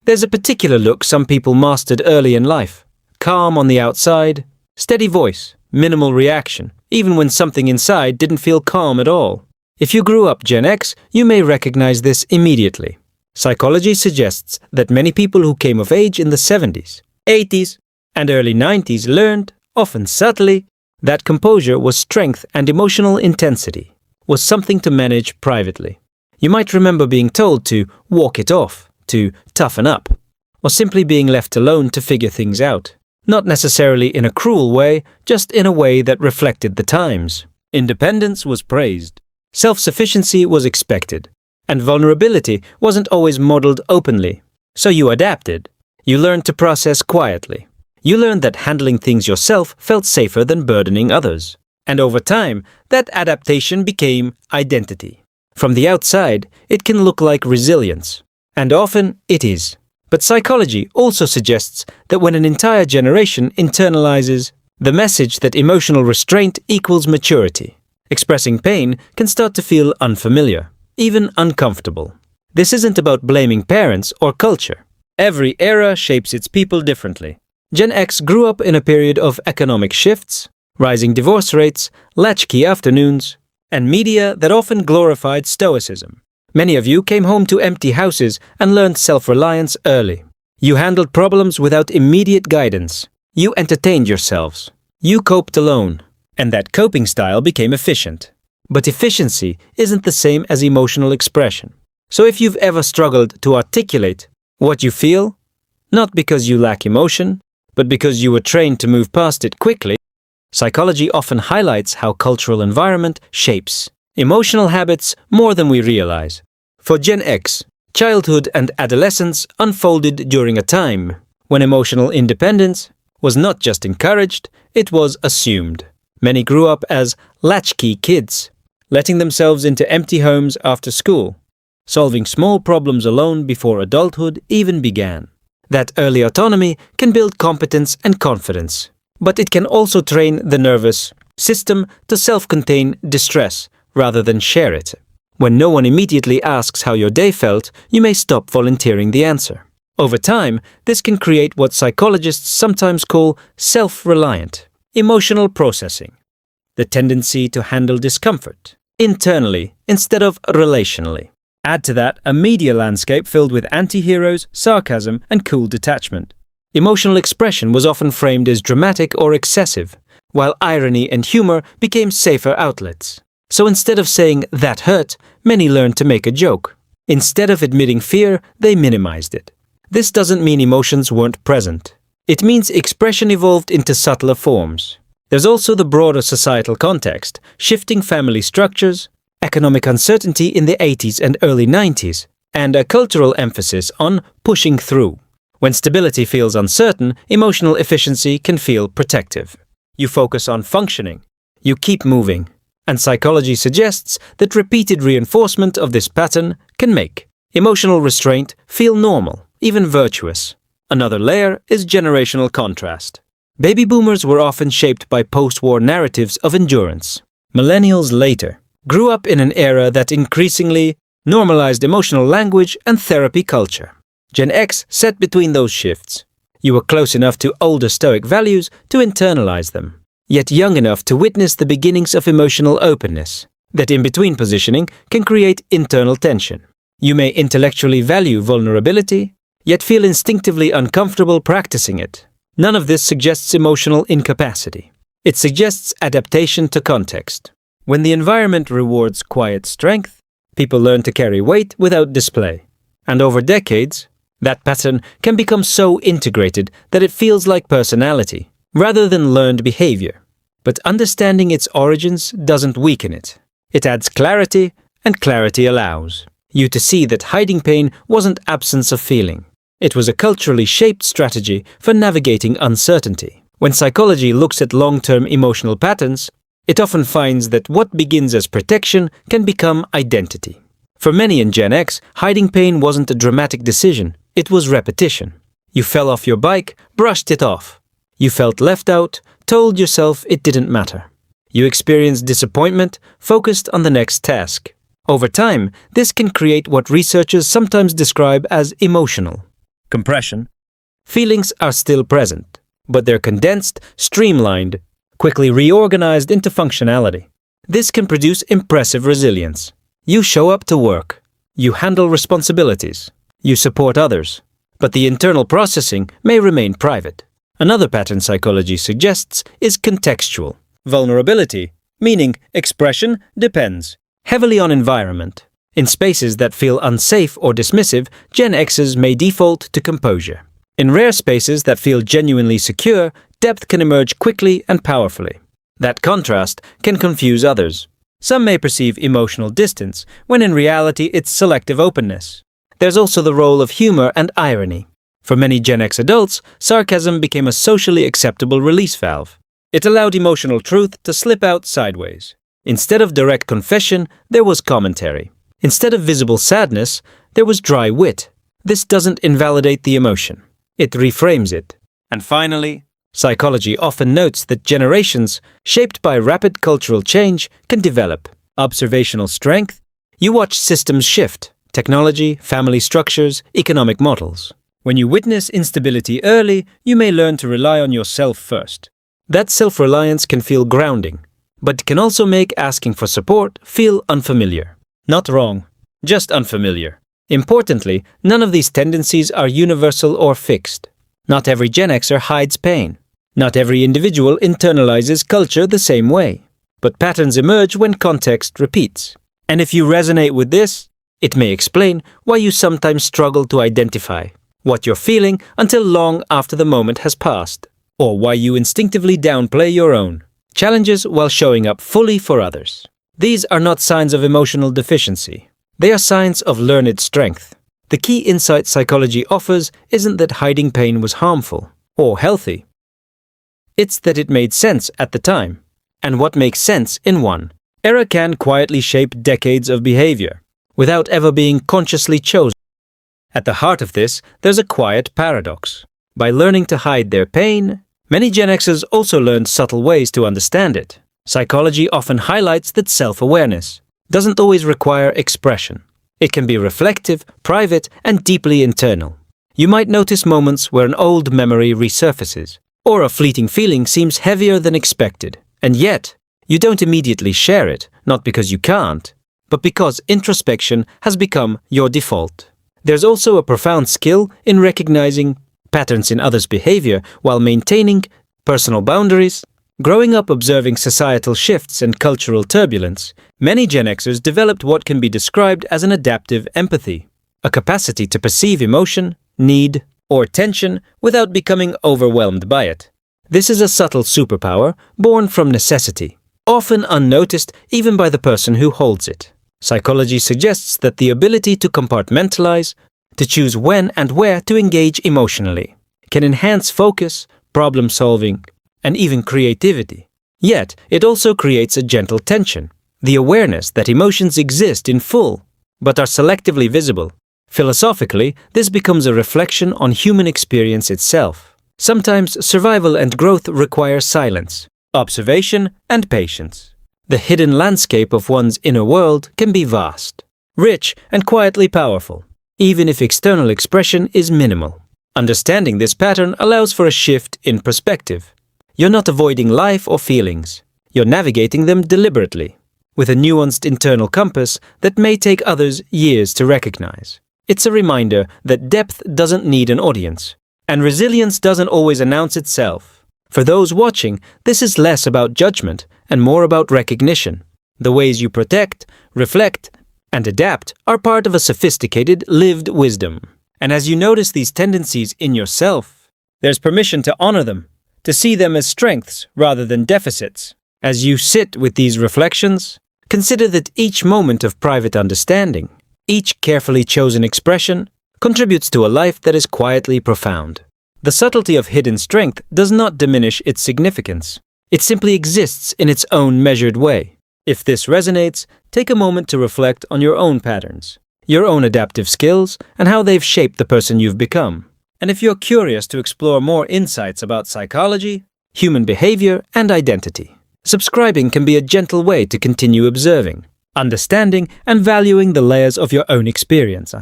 There's a particular look some people mastered early in life. Calm on the outside, steady voice, minimal reaction, even when something inside didn't feel calm at all. If you grew up Gen X, you may recognize this immediately. Psychology suggests that many people who came of age in the 70s, 80s, and early 90s learned, often subtly, that composure was strength and emotional intensity was something to manage privately. You might remember being told to walk it off, to toughen up, or simply being left alone to figure things out. Not necessarily in a cruel way, just in a way that reflected the times. Independence was praised. Self-sufficiency was expected. And vulnerability wasn't always modeled openly. So you adapted. You learned to process quietly. You learned that handling things yourself felt safer than burdening others. And over time, that adaptation became identity. From the outside, it can look like resilience. And often it is. But psychology also suggests that when an entire generation internalizes the message that emotional restraint equals maturity, expressing pain can start to feel unfamiliar, even uncomfortable. This isn't about blaming parents or culture. Every era shapes its people differently. Gen X grew up in a period of economic shifts, rising divorce rates, latchkey afternoons, and media that often glorified stoicism. Many of you came home to empty houses and learned self-reliance early. You handled problems without immediate guidance. You entertained yourselves. You coped alone. And that coping style became efficient. But efficiency isn't the same as emotional expression. So if you've ever struggled to articulate what you feel, not because you lack emotion, but because you were trained to move past it quickly, psychology often highlights how cultural environment shapes emotional habits more than we realize. For Gen X, childhood and adolescence unfolded during a time when emotional independence was not just encouraged, it was assumed. Many grew up as latchkey kids, letting themselves into empty homes after school, solving small problems alone before adulthood even began. That early autonomy can build competence and confidence, but it can also train the nervous system to self-contain distress rather than share it. When no one immediately asks how your day felt, you may stop volunteering the answer. Over time, this can create what psychologists sometimes call self-reliant emotional processing, the tendency to handle discomfort internally instead of relationally. Add to that a media landscape filled with anti-heroes, sarcasm, and cool detachment. Emotional expression was often framed as dramatic or excessive, while irony and humor became safer outlets. So instead of saying, "that hurt," many learned to make a joke. Instead of admitting fear, they minimized it. This doesn't mean emotions weren't present. It means expression evolved into subtler forms. There's also the broader societal context, shifting family structures, economic uncertainty in the 80s and early 90s, and a cultural emphasis on pushing through. When stability feels uncertain, emotional efficiency can feel protective. You focus on functioning. You keep moving. And psychology suggests that repeated reinforcement of this pattern can make emotional restraint feel normal, even virtuous. Another layer is generational contrast. Baby boomers were often shaped by post-war narratives of endurance. Millennials later grew up in an era that increasingly normalized emotional language and therapy culture. Gen X sat between those shifts. You were close enough to older Stoic values to internalize them, yet young enough to witness the beginnings of emotional openness. That in-between positioning can create internal tension. You may intellectually value vulnerability, yet feel instinctively uncomfortable practicing it. None of this suggests emotional incapacity. It suggests adaptation to context. When the environment rewards quiet strength, people learn to carry weight without display. And over decades, that pattern can become so integrated that it feels like personality, rather than learned behavior. But understanding its origins doesn't weaken it. It adds clarity, and clarity allows you to see that hiding pain wasn't absence of feeling. It was a culturally shaped strategy for navigating uncertainty. When psychology looks at long-term emotional patterns, it often finds that what begins as protection can become identity. For many in Gen X, hiding pain wasn't a dramatic decision, it was repetition. You fell off your bike, brushed it off. You felt left out, told yourself it didn't matter. You experienced disappointment, focused on the next task. Over time, this can create what researchers sometimes describe as emotional compression. Feelings are still present, but they're condensed, streamlined, quickly reorganized into functionality. This can produce impressive resilience. You show up to work. You handle responsibilities. You support others. But the internal processing may remain private. Another pattern psychology suggests is contextual. Vulnerability, meaning expression, depends heavily on environment. In spaces that feel unsafe or dismissive, Gen Xers may default to composure. In rare spaces that feel genuinely secure, depth can emerge quickly and powerfully. That contrast can confuse others. Some may perceive emotional distance, when in reality it's selective openness. There's also the role of humor and irony. For many Gen X adults, sarcasm became a socially acceptable release valve. It allowed emotional truth to slip out sideways. Instead of direct confession, there was commentary. Instead of visible sadness, there was dry wit. This doesn't invalidate the emotion. It reframes it. And finally, psychology often notes that generations, shaped by rapid cultural change, can develop observational strength. You watch systems shift, technology, family structures, economic models. When you witness instability early, you may learn to rely on yourself first. That self-reliance can feel grounding, but can also make asking for support feel unfamiliar. Not wrong, just unfamiliar. Importantly, none of these tendencies are universal or fixed. Not every Gen Xer hides pain. Not every individual internalizes culture the same way. But patterns emerge when context repeats. And if you resonate with this, it may explain why you sometimes struggle to identify what you're feeling until long after the moment has passed, or why you instinctively downplay your own challenges while showing up fully for others. These are not signs of emotional deficiency. They are signs of learned strength. The key insight psychology offers isn't that hiding pain was harmful or healthy. It's that it made sense at the time. And what makes sense in one era can quietly shape decades of behavior, without ever being consciously chosen. At the heart of this, there's a quiet paradox. By learning to hide their pain, many Gen Xers also learned subtle ways to understand it. Psychology often highlights that self-awareness doesn't always require expression. It can be reflective, private, and deeply internal. You might notice moments where an old memory resurfaces, or a fleeting feeling seems heavier than expected. And yet, you don't immediately share it, not because you can't, but because introspection has become your default. There's also a profound skill in recognizing patterns in others' behavior while maintaining personal boundaries. Growing up observing societal shifts and cultural turbulence, many Gen Xers developed what can be described as an adaptive empathy, a capacity to perceive emotion, need, or tension without becoming overwhelmed by it. This is a subtle superpower born from necessity, often unnoticed even by the person who holds it. Psychology suggests that the ability to compartmentalize, to choose when and where to engage emotionally, can enhance focus, problem-solving, and even creativity. Yet, it also creates a gentle tension, the awareness that emotions exist in full, but are selectively visible. Philosophically, this becomes a reflection on human experience itself. Sometimes survival and growth require silence, observation, and patience. The hidden landscape of one's inner world can be vast, rich, and quietly powerful, even if external expression is minimal. Understanding this pattern allows for a shift in perspective. You're not avoiding life or feelings. You're navigating them deliberately, with a nuanced internal compass that may take others years to recognize. It's a reminder that depth doesn't need an audience, and resilience doesn't always announce itself. For those watching, this is less about judgment and more about recognition. The ways you protect, reflect, and adapt are part of a sophisticated, lived wisdom. And as you notice these tendencies in yourself, there's permission to honor them, to see them as strengths rather than deficits. As you sit with these reflections, consider that each moment of private understanding, each carefully chosen expression, contributes to a life that is quietly profound. The subtlety of hidden strength does not diminish its significance. It simply exists in its own measured way. If this resonates, take a moment to reflect on your own patterns, your own adaptive skills, and how they've shaped the person you've become. And if you're curious to explore more insights about psychology, human behavior, and identity, subscribing can be a gentle way to continue observing, understanding, and valuing the layers of your own experience.